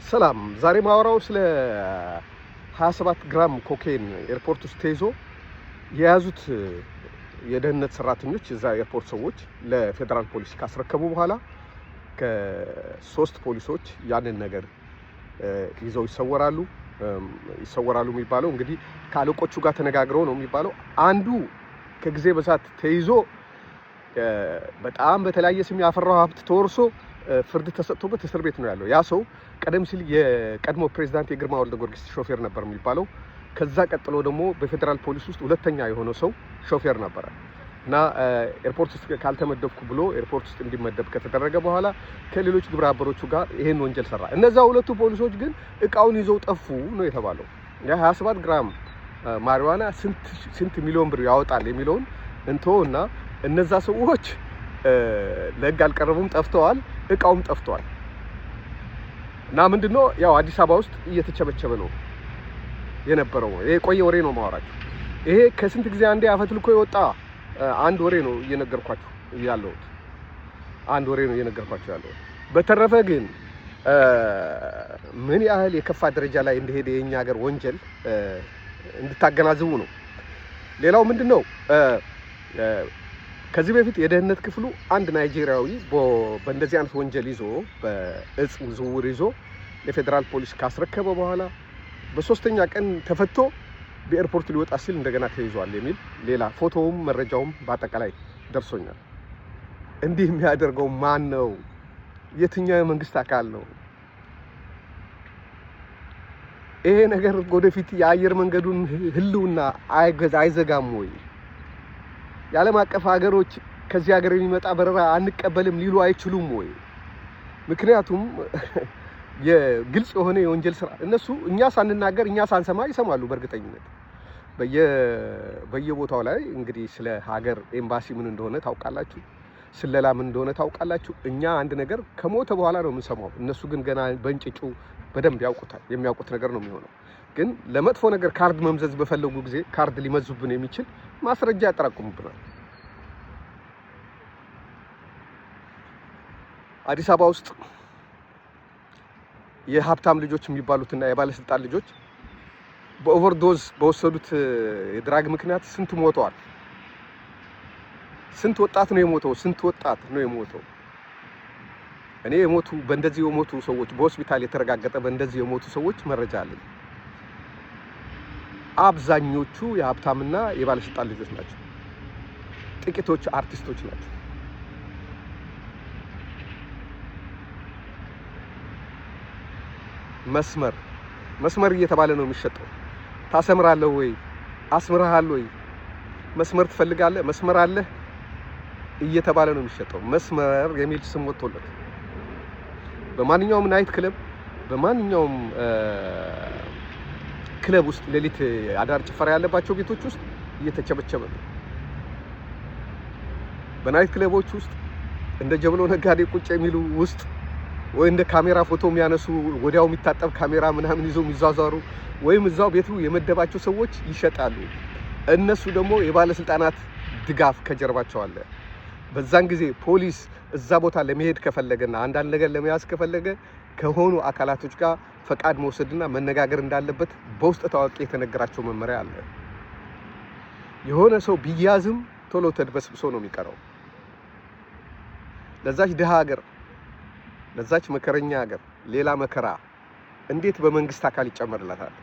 ሰላም ዛሬ ማወራው ስለ 27 ግራም ኮኬን ኤርፖርት ውስጥ ተይዞ የያዙት የደህንነት ሰራተኞች እዛ ኤርፖርት ሰዎች ለፌደራል ፖሊስ ካስረከቡ በኋላ ከ3 ፖሊሶች ያንን ነገር ይዘው ይሰወራሉ የሚባለው እንግዲህ ካለቆቹ ጋር ተነጋግረው ነው የሚባለው። አንዱ ከጊዜ በዛት ተይዞ በጣም በተለያየ ስም ያፈራው ሀብት ተወርሶ ፍርድ ተሰጥቶበት እስር ቤት ነው ያለው። ያ ሰው ቀደም ሲል የቀድሞ ፕሬዝዳንት የግርማ ወልደ ጊዮርጊስ ሾፌር ነበር የሚባለው። ከዛ ቀጥሎ ደግሞ በፌደራል ፖሊስ ውስጥ ሁለተኛ የሆነው ሰው ሾፌር ነበር እና ኤርፖርት ውስጥ ካልተመደብኩ ብሎ ኤርፖርት ውስጥ እንዲመደብ ከተደረገ በኋላ ከሌሎች ግብረ አበሮቹ ጋር ይሄን ወንጀል ሰራ። እነዛ ሁለቱ ፖሊሶች ግን እቃውን ይዘው ጠፉ ነው የተባለው። ያ 27 ግራም ማሪዋና ስንት ሚሊዮን ብር ያወጣል የሚለውን እንተውና እነዛ ሰዎች ለህግ አልቀረቡም፣ ጠፍተዋል፣ እቃውም ጠፍቷል። እና ምንድነው ያው አዲስ አበባ ውስጥ እየተቸበቸበ ነው የነበረው። ይሄ ቆየ ወሬ ነው ማወራችሁ። ይሄ ከስንት ጊዜ አንዴ አፈትልኮ የወጣ አንድ ወሬ ነው እየነገርኳችሁ ያለሁት። በተረፈ ግን ምን ያህል የከፋ ደረጃ ላይ እንደሄደ የኛ ሀገር ወንጀል እንድታገናዝቡ ነው። ሌላው ምንድነው ከዚህ በፊት የደህንነት ክፍሉ አንድ ናይጄሪያዊ በእንደዚህ አይነት ወንጀል ይዞ በእጽ ዝውውር ይዞ ለፌደራል ፖሊስ ካስረከበ በኋላ በሶስተኛ ቀን ተፈቶ በኤርፖርት ሊወጣ ሲል እንደገና ተይዟል የሚል ሌላ ፎቶውም መረጃውም በአጠቃላይ ደርሶኛል። እንዲህ የሚያደርገው ማን ነው? የትኛው የመንግስት አካል ነው? ይሄ ነገር ወደፊት የአየር መንገዱን ህልውና አይዘጋም ወይ? የዓለም አቀፍ ሀገሮች ከዚህ ሀገር የሚመጣ በረራ አንቀበልም ሊሉ አይችሉም ወይ? ምክንያቱም የግልጽ የሆነ የወንጀል ስራ እነሱ እኛ ሳንናገር እኛ ሳንሰማ ይሰማሉ። በእርግጠኝነት በየቦታው ላይ እንግዲህ ስለ ሀገር ኤምባሲ ምን እንደሆነ ታውቃላችሁ፣ ስለላ ምን እንደሆነ ታውቃላችሁ። እኛ አንድ ነገር ከሞተ በኋላ ነው የምንሰማው። እነሱ ግን ገና በእንጭጩ በደንብ ያውቁታል። የሚያውቁት ነገር ነው የሚሆነው። ግን ለመጥፎ ነገር ካርድ መምዘዝ በፈለጉ ጊዜ ካርድ ሊመዙብን የሚችል ማስረጃ ያጠራቅሙብናል። አዲስ አበባ ውስጥ የሀብታም ልጆች የሚባሉትና የባለስልጣን ልጆች በኦቨርዶዝ በወሰዱት የድራግ ምክንያት ስንት ሞተዋል? ስንት ወጣት ነው የሞተው? እኔ በእንደዚህ የሞቱ ሰዎች በሆስፒታል የተረጋገጠ በእንደዚህ የሞቱ ሰዎች መረጃ አለኝ። አብዛኞቹ የሀብታምና የባለስልጣን ልጆች ናቸው። ጥቂቶች አርቲስቶች ናቸው። መስመር እየተባለ ነው የሚሸጠው። ታሰምራለህ ወይ? አስምረሃል ወይ? መስመር ትፈልጋለህ? መስመር አለህ እየተባለ ነው የሚሸጠው። መስመር የሚል ስም ወጥቶለት በማንኛውም ናይት ክለብ በማንኛውም ክለብ ውስጥ ሌሊት አዳር ጭፈራ ያለባቸው ቤቶች ውስጥ እየተቸበቸበ ነው። በናይት ክለቦች ውስጥ እንደ ጀብሎ ነጋዴ ቁጭ የሚሉ ውስጥ ወይ እንደ ካሜራ ፎቶ የሚያነሱ ወዲያው የሚታጠብ ካሜራ ምናምን ይዘው የሚዟዟሩ ወይም እዛው ቤቱ የመደባቸው ሰዎች ይሸጣሉ። እነሱ ደግሞ የባለስልጣናት ድጋፍ ከጀርባቸው አለ። በዛን ጊዜ ፖሊስ እዛ ቦታ ለመሄድ ከፈለገና አንዳንድ ነገር ለመያዝ ከፈለገ ከሆኑ አካላቶች ጋር ፈቃድ መውሰድና መነጋገር እንዳለበት በውስጥ ታዋቂ የተነገራቸው መመሪያ አለ። የሆነ ሰው ቢያዝም ቶሎ ተድበስብሶ ነው የሚቀረው። ለዛች ድሃ ሀገር፣ ለዛች መከረኛ ሀገር ሌላ መከራ እንዴት በመንግስት አካል ይጨመርላታል?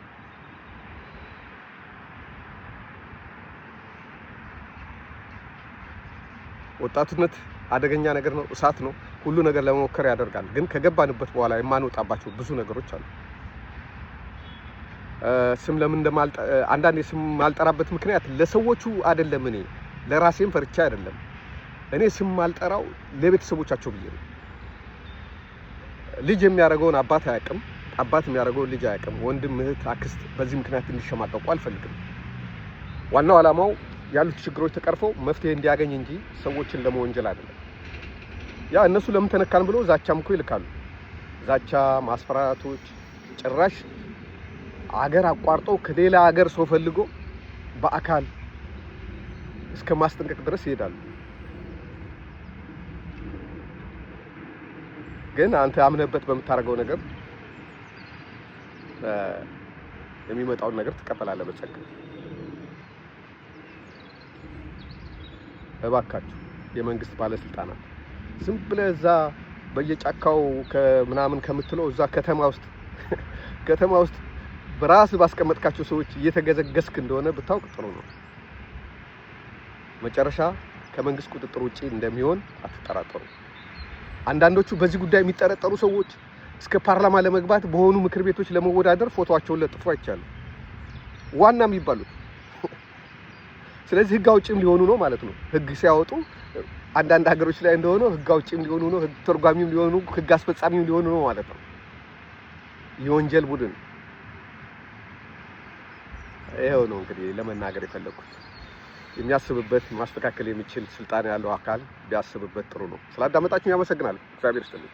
ወጣትነት አደገኛ ነገር ነው፣ እሳት ነው። ሁሉ ነገር ለመሞከር ያደርጋል። ግን ከገባንበት በኋላ የማንወጣባቸው ብዙ ነገሮች አሉ። ስም ለምን አንዳንዴ ስም ማልጠራበት ምክንያት ለሰዎቹ አይደለም፣ እኔ ለራሴም ፈርቻ አይደለም። እኔ ስም ማልጠራው ለቤተሰቦቻቸው ብዬ ነው። ልጅ የሚያደርገውን አባት አያውቅም፣ አባት የሚያደርገውን ልጅ አያውቅም። ወንድም፣ እህት፣ አክስት በዚህ ምክንያት እንዲሸማቀቁ አልፈልግም። ዋናው ዓላማው ያሉት ችግሮች ተቀርፈው መፍትሄ እንዲያገኝ እንጂ ሰዎችን ለመወንጀል አይደለም። ያ እነሱ ለምን ተነካን ብሎ ዛቻም እኮ ይልካሉ። ዛቻ፣ ማስፈራራቶች፣ ጭራሽ አገር አቋርጦ ከሌላ ሀገር ሰው ፈልጎ በአካል እስከ ማስጠንቀቅ ድረስ ይሄዳሉ። ግን አንተ አምነህበት በምታደርገው ነገር የሚመጣውን ነገር ትቀበላለህ በጸጋ። እባካችሁ የመንግስት ባለስልጣናት ዝም ብለህ እዛ በየጫካው ከምናምን ከምትለው እዛ ከተማ ውስጥ በራስ ባስቀመጥካቸው ሰዎች እየተገዘገስክ እንደሆነ ብታውቅ ጥሩ ነው። መጨረሻ ከመንግስት ቁጥጥር ውጪ እንደሚሆን አትጠራጠሩ። አንዳንዶቹ በዚህ ጉዳይ የሚጠረጠሩ ሰዎች እስከ ፓርላማ ለመግባት በሆኑ ምክር ቤቶች ለመወዳደር ፎቶአቸውን ለጥፎ አይቻሉ ዋና የሚባሉት። ስለዚህ ህግ አውጪም ሊሆኑ ነው ማለት ነው። ህግ ሲያወጡ አንዳንድ ሀገሮች ላይ እንደሆነ ህግ አውጪም ሊሆኑ ነው፣ ህግ ተርጓሚም ሊሆኑ፣ ህግ አስፈጻሚም ሊሆኑ ነው ማለት ነው። የወንጀል ቡድን ይሄው ነው እንግዲህ ለመናገር የፈለኩት። የሚያስብበት ማስተካከል የሚችል ስልጣን ያለው አካል ቢያስብበት ጥሩ ነው። ስላዳመጣችሁ ያመሰግናለሁ። እግዚአብሔር ይስጥልኝ።